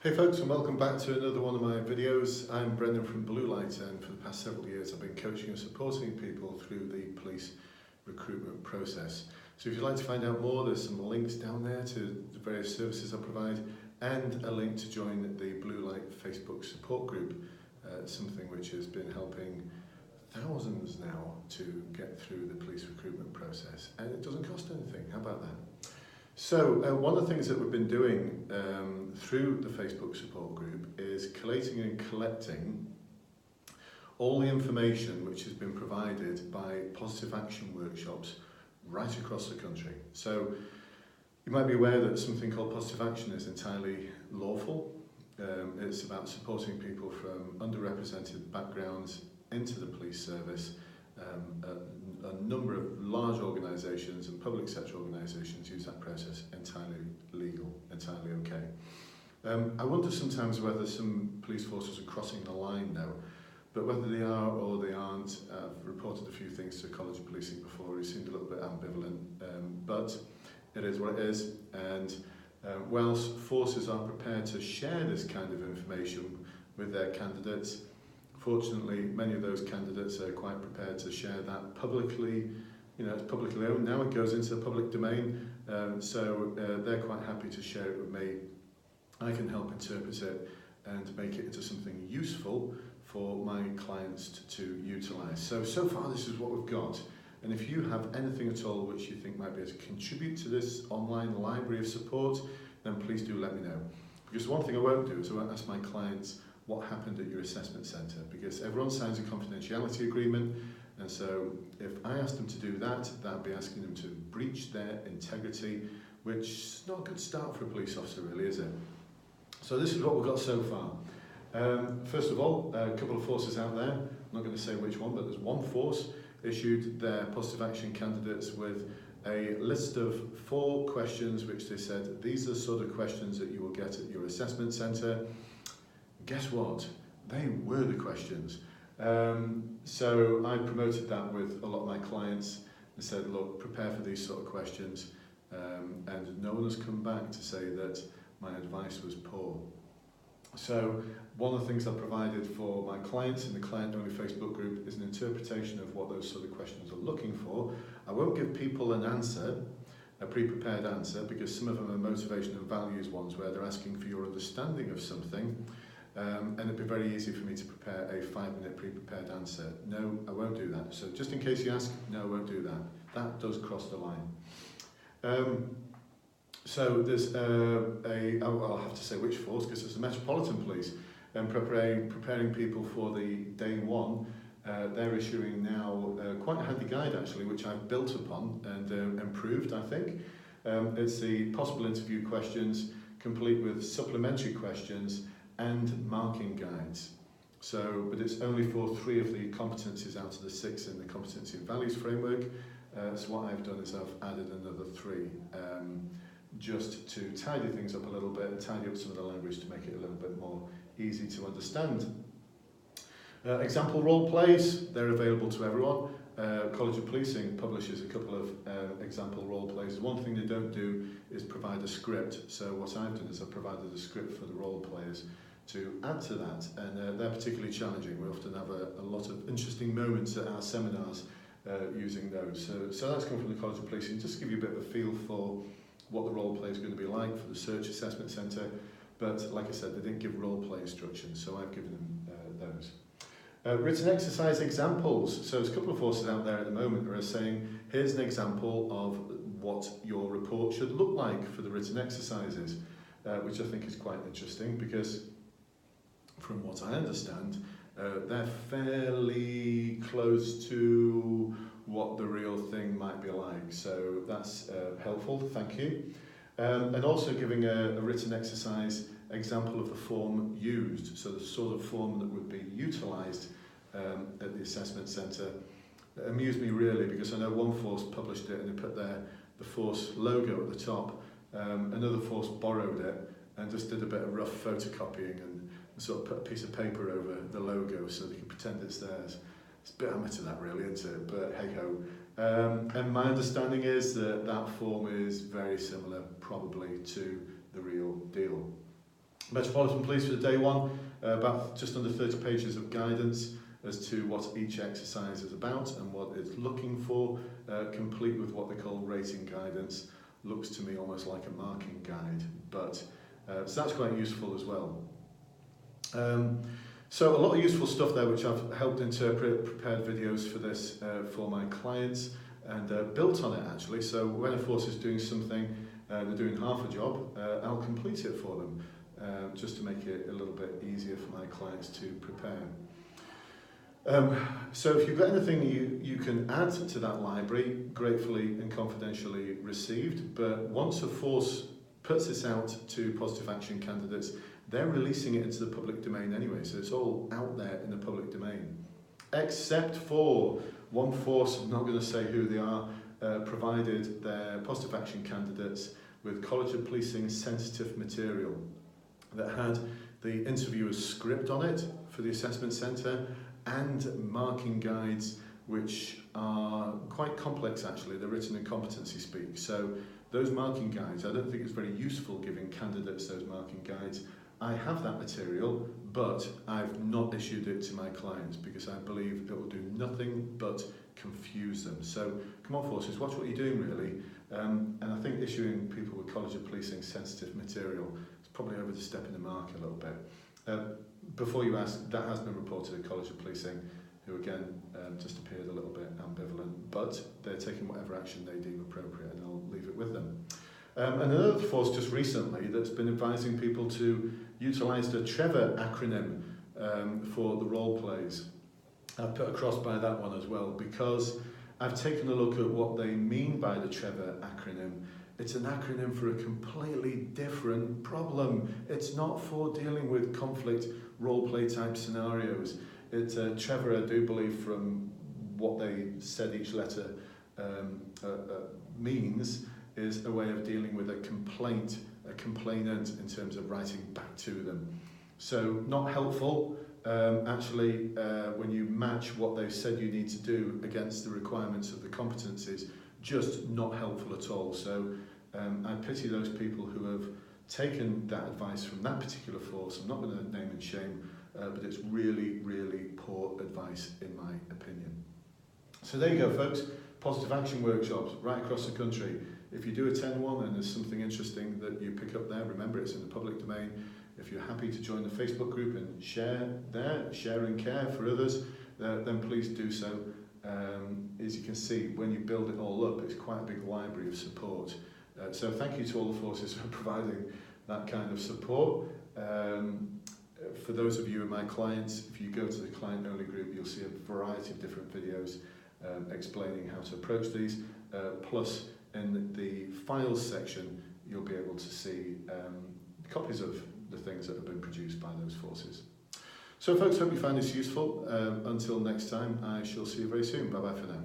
Hey folks, and welcome back to another one of my videos. I'm Brendan from Bluelight, and for the past several years I've been coaching and supporting people through the police recruitment process. So if you'd like to find out more, there's some links down there to the various services I provide and a link to join the Bluelight Facebook support group, something which has been helping thousands now to get through the police recruitment process, and it doesn't cost anything. How about that? So one of the things that we've been doing through the Facebook support group is collating and collecting all the information which has been provided by positive action workshops right across the country. So you might be aware that something called positive action is entirely lawful. It's about supporting people from underrepresented backgrounds into the police service. A number of large organisations and public sector organisations use that process entirely legal, entirely okay. I wonder sometimes whether some police forces are crossing the line now, but whether they are or they aren't. I've reported a few things to College of Policing before. He seemed a little bit ambivalent, but it is what it is, and whilst forces are prepared to share this kind of information with their candidates, fortunately, many of those candidates are quite prepared to share that publicly. You know, it's publicly owned now, it goes into the public domain, so they're quite happy to share it with me. I can help interpret it and make it into something useful for my clients to utilise. So far this is what we've got. And if you have anything at all which you think might be able to contribute to this online library of support, then please do let me know. Because one thing I won't do is I won't ask my clients what happened at your assessment centre, because everyone signs a confidentiality agreement, and so if I ask them to do that, that'd be asking them to breach their integrity, which is not a good start for a police officer, really, is it? So this is what we've got so far. First of all, a couple of forces out there, I'm not going to say which one, but there's one force issued their positive action candidates with a list of 4 questions which they said, these are the sort of questions that you will get at your assessment centre. Guess what? They were the questions. So I promoted that with a lot of my clients and said, look, prepare for these sort of questions. And no one has come back to say that my advice was poor. So one of the things I provided for my clients in the client-only Facebook group is an interpretation of what those sort of questions are looking for. I won't give people an answer, a pre-prepared answer, because some of them are motivation and values ones where they're asking for your understanding of something. And it'd be very easy for me to prepare a 5-minute pre-prepared answer. No, I won't do that. So just in case you ask, no, I won't do that. That does cross the line. So there's I'll have to say which force, because there's the Metropolitan Police preparing people for the day one. They're issuing now quite a handy guide actually, which I've built upon and improved, I think. It's the possible interview questions, complete with supplementary questions and marking guides. So, but it's only for 3 of the competencies out of the 6 in the competency and values framework. So what I've done is I've added another 3, just to tidy things up a little bit and tidy up some of the language to make it a little bit more easy to understand. Example role plays, they're available to everyone. College of Policing publishes a couple of example role plays. One thing they don't do is provide a script. So what I've done is I've provided a script for the role players to add to that, and they're particularly challenging. We often have a lot of interesting moments at our seminars using those. So that's come from the College of Policing, just to give you a bit of a feel for what the role play is going to be like for the Search Assessment Centre. But like I said, they didn't give role play instructions, so I've given them those. Written exercise examples. So there's a couple of forces out there at the moment who are saying, here's an example of what your report should look like for the written exercises, which I think is quite interesting because from what I understand, they're fairly close to what the real thing might be like. So that's helpful, thank you. And also giving a written exercise example of the form used, so the sort of form that would be utilised at the assessment centre. It amused me really because I know one force published it and they put the force logo at the top. Another force borrowed it and just did a bit of rough photocopying and sort of put a piece of paper over the logo so they can pretend it's theirs. It's a bit amateur that really, isn't it? But hey ho. And my understanding is that that form is very similar probably to the real deal. Metropolitan Police for the day one, about just under 30 pages of guidance as to what each exercise is about and what it's looking for, complete with what they call rating guidance. Looks to me almost like a marking guide, but so that's quite useful as well. So a lot of useful stuff there which I've helped interpret, prepared videos for this for my clients and built on it actually. So when a force is doing something, they're doing half a job, I'll complete it for them just to make it a little bit easier for my clients to prepare. So if you've got anything you can add to that library, gratefully and confidentially received, but once a force puts this out to positive action candidates, they're releasing it into the public domain anyway, so it's all out there in the public domain. Except for one force, I'm not going to say who they are, provided their positive action candidates with College of Policing sensitive material that had the interviewer's script on it for the assessment centre and marking guides which are quite complex actually. They're written in competency speak. So those marking guides, I don't think it's very useful giving candidates those marking guides. I have that material, but I've not issued it to my clients because I believe it will do nothing but confuse them. So come on forces, watch what you're doing really. And I think issuing people with College of Policing sensitive material is probably overstepping the mark a little bit. Before you ask, that has been reported at College of Policing, who again just appeared a little bit ambivalent, but they're taking whatever action they deem appropriate and I'll leave it with them. And another force just recently that's been advising people to utilise the Trevor acronym for the role plays. I've put a cross by that one as well because I've taken a look at what they mean by the Trevor acronym. It's an acronym for a completely different problem. It's not for dealing with conflict role play type scenarios. It's Trevor, I do believe, from what they said each letter means, is a way of dealing with a complaint, a complainant in terms of writing back to them. So not helpful, actually, when you match what they've said you need to do against the requirements of the competencies, just not helpful at all. So I pity those people who have taken that advice from that particular force. I'm not going to name and shame, but it's really, really poor advice in my opinion. So there you go, folks. Positive action workshops right across the country. If you do attend one and there's something interesting that you pick up there, remember it's in the public domain. If you're happy to join the Facebook group and share there, share and care for others, then please do so. As you can see, when you build it all up, it's quite a big library of support. So thank you to all the forces for providing that kind of support. For those of you and my clients, if you go to the client-only group, you'll see a variety of different videos explaining how to approach these, plus in the files section, you'll be able to see copies of the things that have been produced by those forces. So folks, hope you find this useful. Until next time, I shall see you very soon. Bye bye for now.